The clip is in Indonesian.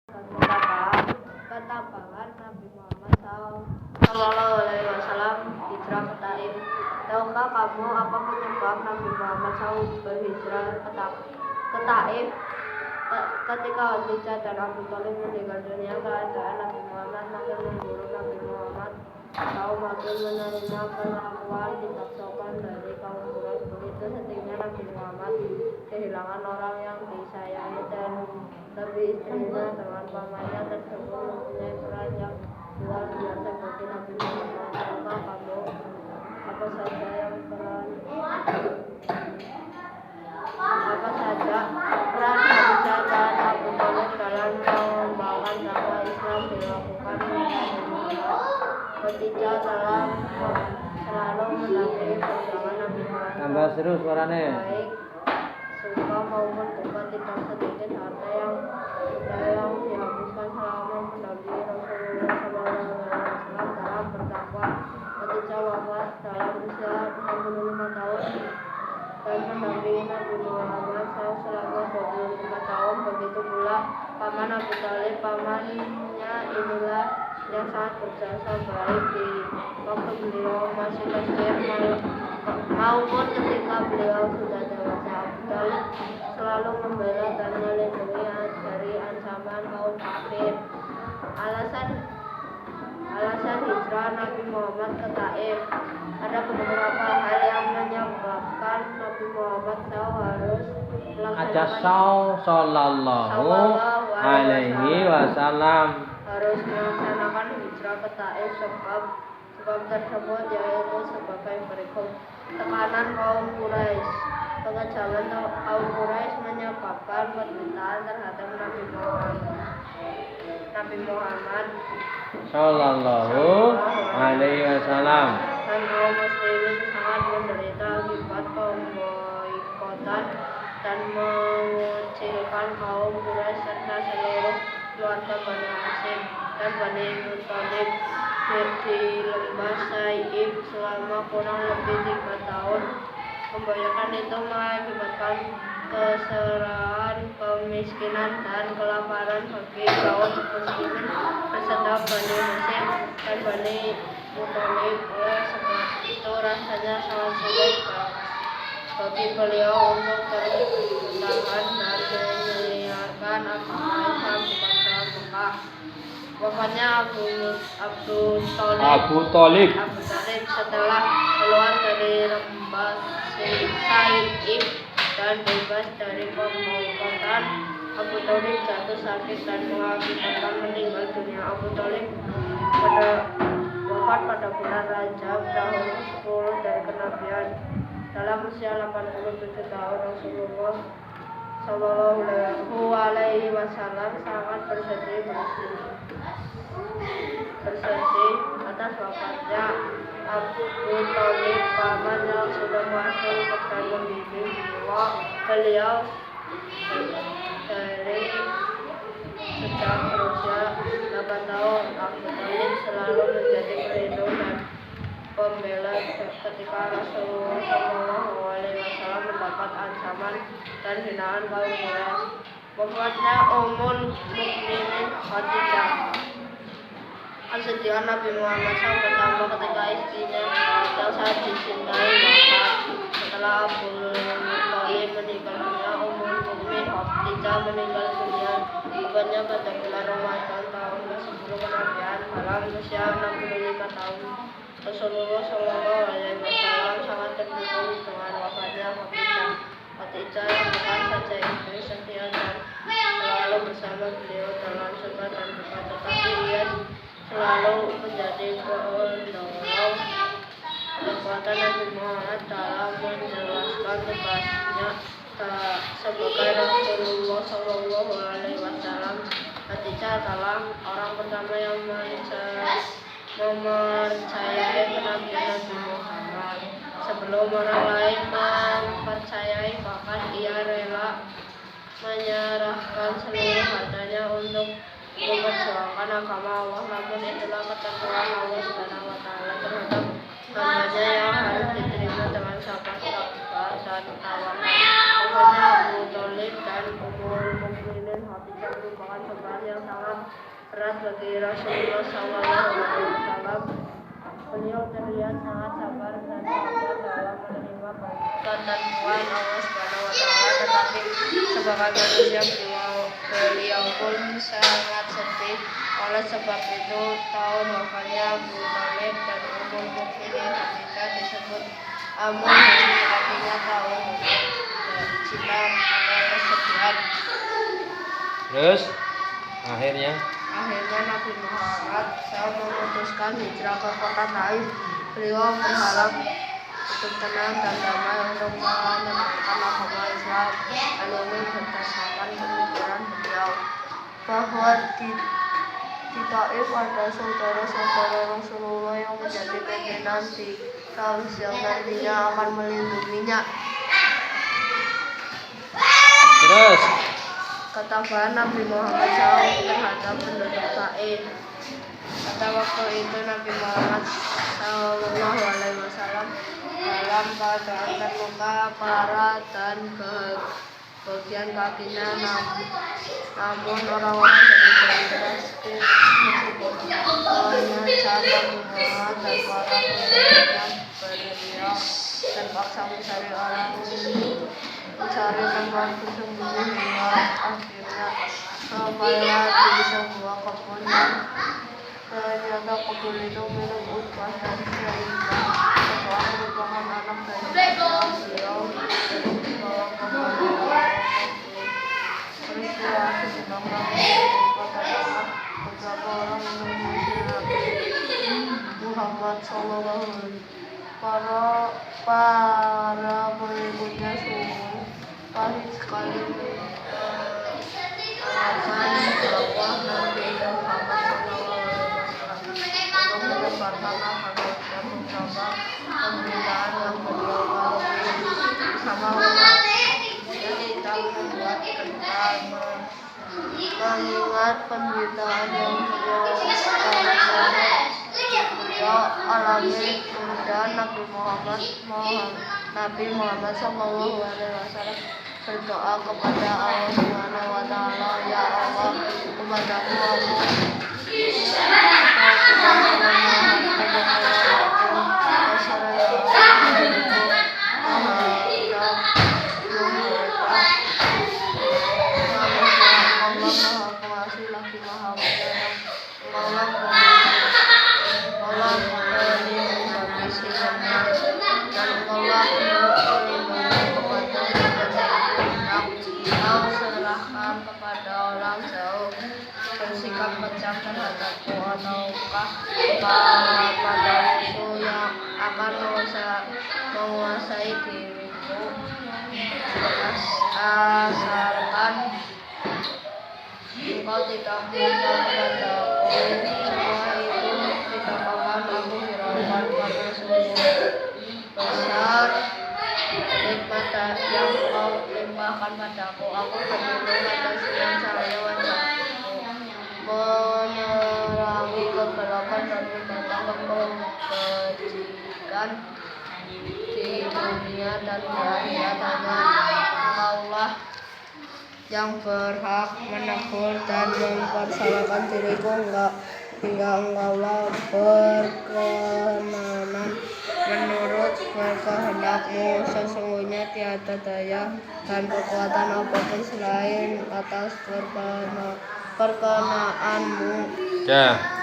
Katakan Nabi Muhammad Sallallahu Alaihi Wasallam hijrah ke Taif. Tahukah kamu apa penyebab Nabi Muhammad SAW berhijrah ke Taif? Ketika Khadijah dan Abu Thalib meninggal dunia, keadaan Nabi Muhammad makin memburuk. Nabi Muhammad SAW makin menerima perlakuan dipaksakan dari kaum Quraisy. Begitu sedihnya Nabi Muhammad kehilangan orang yang disayangi dan tapi istrinya dengan pamannya tersebut mempunyai peran yang luar biasa bagi Nabi Muhammad. Tahukah kamu apa saja peran Khadijah dan Abu Thalib dalam mengembangkan dakwah Islam dilakukan Nabi Muhammad? Khadijah selalu mendampingi perjuangan Nabi Muhammad. Tambah seru suaranya. Baik suka maupun duka, tidak sedikit harta yang dihabiskan selama mendampingi Rasulullah SAW dalam berdakwah. Khadijah wafat dalam usia 65 tahun dan mendampingi Nabi Muhammad SAW selama 25 tahun. Begitu pula paman Abu Thalib. Pamannya inilah yang sangat berjasa baik di waktu beliau masih kecil maupun ketika beliau sudah dewasa. Abu Thalib selalu membela dan melindungi dari ancaman kaum kafir. Alasan hijrah Nabi Muhammad ke Taif. Ada beberapa hal yang menyebabkan Nabi Muhammad harus melaksanakan hijrah ke Taif. Sebab tersebut yaitu sebagai berikut: tekanan kaum Quraisy. Kekejaman kaum Quraisy menyebabkan penderitaan terhadap Nabi Muhammad Sallallahu Alaihi Wasallam. Dan kaum muslimin sangat menderita akibat pemboikotan dan mengucilkan kaum Quraisy serta seluruh keluarga Bani Hashim dan Bani Muthalib di lembah Saif selama kurang lebih 3 tahun. Pemboikotan itu mengakibatkan keserahan, kemiskinan, dan kelaparan bagi kaum muslimin beserta Bani Hashim dan Bani Muthalib. Oleh sebab itu rasanya sangat sulit bagi beliau untuk terus bertahan dan menyiarkan agama Islam di kota Mekah. Wafatnya Abu Thalib setelah keluar dari lembah Saif dan bebas dari pemboikotan. Abu Thalib jatuh sakit dan mengakibatkan meninggal dunia. Abu Thalib wafat pada bulan Rajab tahun 10 dari kenabian. Dalam usia 87 tahun, Rasulullah Shallallahu Alaihi Wasallam sangat bersedih atas wafatnya Abu Thalib. Paman yang sudah masuk dan membimbing beliau dari sejak berusia 8 tahun. Abu Thalib selalu menjadi pelindung dan pembela ketika Rasulullah SAW mendapat ancaman dan hinaan kaum Quraisy. Wafatnya Ummul Mukminin Khadijah. Kesedihan Nabi Muhammad SAW bertambah ketika istrinya yang sangat dicintai wafat. Setelah Abu Thalib meninggal dunia, Ummul Mukminin Khadijah meninggal dunia tepatnya pada bulan Ramadan tahun ke-10 kenabian dalam usia 65 tahun. Rasulullah Shallallahu Alaihi Wasallam sangat terpukul dengan wafatnya Khadijah. Khadijah yang bukan saja istri setia dan selalu bersama beliau dalam suka dan duka, tetapi ia selalu menjadi pendorong kekuatan Nabi Muhammad dalam menjelaskan tugasnya sebagai Rasulullah Shallallahu Alaihi Wasallam. Khadijah adalah orang pertama yang mempercayai kenabian Nabi Muhammad sebelum orang lain mempercayai. Bahkan ia rela menyerahkan seluruh hartanya untuk memperjuangkan agama Allah. Namun itulah ketentuan Allah Subhanahu wa Ta'ala terhadap hambanya yang harus diterima dengan sabar dan bukan tawanan. Pokoknya Abu Thalib dan Ummul Mukminin Khadijah merupakan cobaan yang sangat berat bagi Rasulullah SAW. Beliau terlihat sangat sabar dan tabah dalam menerima ketentuan Allah Subhanahu wa Ta'ala, tetapi sebagai manusia beliau pun sangat sedih. Oleh sebab itu, tahun wafatnya Abu Thalib dan Ummul Mukminin Khadijah disebut Amul Huzni, artinya tahun cinta atau kesedihan. Terus akhirnya Nabi Muhammad SAW memutuskan hijrah ke kota Taif. Beliau berharap hidup tenang dan damai untuk menegakkan agama Islam. Hal ini berdasarkan pemikiran beliau bahwa di Taif ada saudara-saudara Rasulullah yang menjadi pimpinan di Taif yang nantinya akan melindunginya. terus Ketabahan Nabi Muhammad SAW terhadap penduduk Taif. Pada waktu itu Nabi Muhammad SAW dalam keadaan terluka parah dan bagian kakinya, namun orang-orang dari Quraisy mengejar Nabi Muhammad dan para pengikutnya. Beliau terpaksa mencari tempat bersembunyi hingga akhirnya sampailah di sebuah kebun yang ternyata kebun itu milik Utbah dan Syaibah. Utbah merupakan anak dari beliau dibawa ke peristiwa sedang adalah beberapa orang menemui Nabi Muhammad SAW. Para pengikutnya sungguh pahit sekali mengalahkan dakwah Nabi Muhammad SAW untuk menyebarkan agama dan beberapa pemberitaan yang beliau lalui bersama umat. Jadi kita membuat mengingat penderitaan yang beliau alami. Kemudian Nabi Muhammad SAW berdoa kepada Allah Subhanahu wa Ta'ala, ya Allah, kepadamu aku bersikap kejam terhadapku, ataukah pada musuh yang akan menguasai diriku, asalkan engkau tidak minta kepadaku. Semua itu dikatakan aku hiraukan karena sungguh besar nikmat yang kau limpahkan padaku. Aku berlindung atas sinar cahaya wajahmu menerangi kegelapan dan mendatangkan kebajikan di dunia dan di akhirat. Hanya Engkaulah yang berhak menegur dan mempersalahkan diriku, hingga Engkaulah berkenan menurut kehendakmu. Sesungguhnya tiada daya dan kekuatan apapun selain atas perkenaanmu. ya.